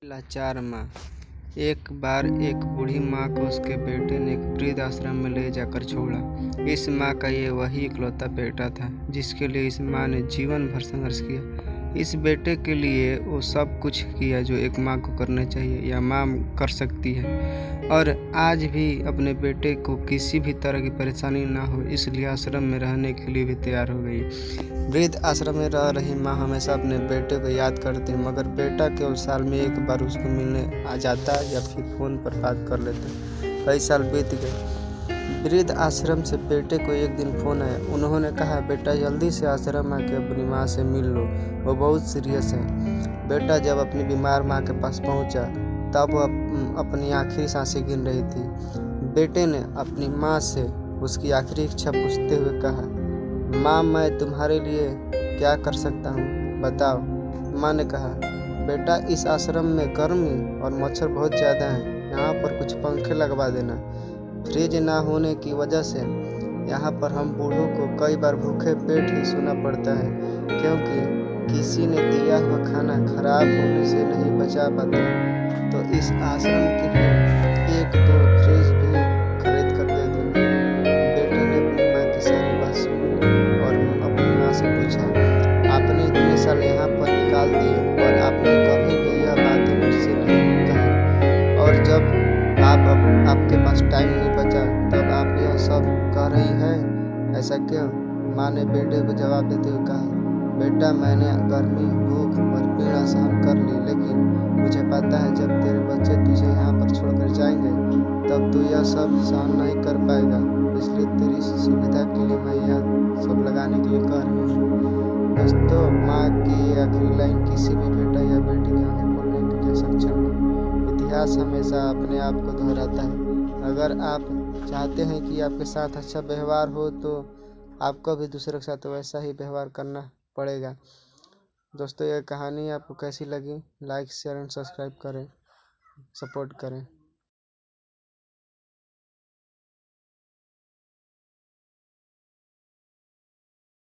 लाचार माँ। एक बार एक बूढ़ी माँ को उसके बेटे ने एक वृद्ध आश्रम में ले जाकर छोड़ा। इस माँ का ये वही इकलौता बेटा था जिसके लिए इस माँ ने जीवन भर संघर्ष किया। इस बेटे के लिए वो सब कुछ किया जो एक माँ को करना चाहिए या माँ कर सकती है, और आज भी अपने बेटे को किसी भी तरह की परेशानी ना हो इसलिए आश्रम में रहने के लिए भी तैयार हो गई। वृद्ध आश्रम में रह रही माँ हमेशा अपने बेटे को याद करती, मगर बेटा केवल साल में एक बार उसको मिलने आ जाता या फिर फ़ोन पर बात कर लेता। कई साल बीत गए। वृद्ध आश्रम से बेटे को एक दिन फ़ोन आया। उन्होंने कहा, बेटा जल्दी से आश्रम आके अपनी माँ से मिल लो, वो बहुत सीरियस है। बेटा जब अपनी बीमार माँ के पास पहुँचा तब वह अपनी आखिरी सांसें गिन रही थी। बेटे ने अपनी माँ से उसकी आखिरी इच्छा पूछते हुए कहा, माँ मैं तुम्हारे लिए क्या कर सकता हूँ, बताओ। माँ ने कहा, बेटा इस आश्रम में गर्मी और मच्छर बहुत ज़्यादा हैं, यहाँ पर कुछ पंखे लगवा देना। फ्रिज ना होने की वजह से यहाँ पर हम बूढ़ों को कई बार भूखे पेट ही सोना पड़ता है, क्योंकि किसी ने दिया हुआ खाना खराब होने से नहीं बचा पाता। तो इस आश्रम के लिए एक दो फ्रिज भी खरीद कर दे दूँगा। बेटे ने अपनी माँ की सारी बात सुनी और अपनी माँ से पूछा, आपने इतने साल यहाँ पर निकाल दिए और आपने कभी भी यह बातें मुझसे नहीं कही, और जब आपके पास टाइम नहीं बचा तब आप यह सब कह रही हैं, ऐसा क्यों? माँ ने बेटे को जवाब देते हुए कहा, बेटा मैंने गर्मी, भूख और पीड़ा सहन कर ली, लेकिन मुझे पता है जब तेरे बच्चे तुझे यहाँ पर छोड़कर जाएंगे तब तू यह सब सहन नहीं कर पाएगा, इसलिए तेरी सुविधा के लिए मैं यह सब लगाने के लिए कह रही हूँ। दोस्तों, माँ की आखिरी लाइन किसी भी बेटा या बेटी की आंखें खोलने के लिए सक्षम है। इतिहास हमेशा अपने आप को दोहराता है। अगर आप चाहते हैं कि आपके साथ अच्छा व्यवहार हो तो आपको भी दूसरों के साथ वैसा ही व्यवहार करना पड़ेगा। दोस्तों, यह कहानी आपको कैसी लगी? लाइक, शेयर एंड सब्सक्राइब करें, सपोर्ट करें।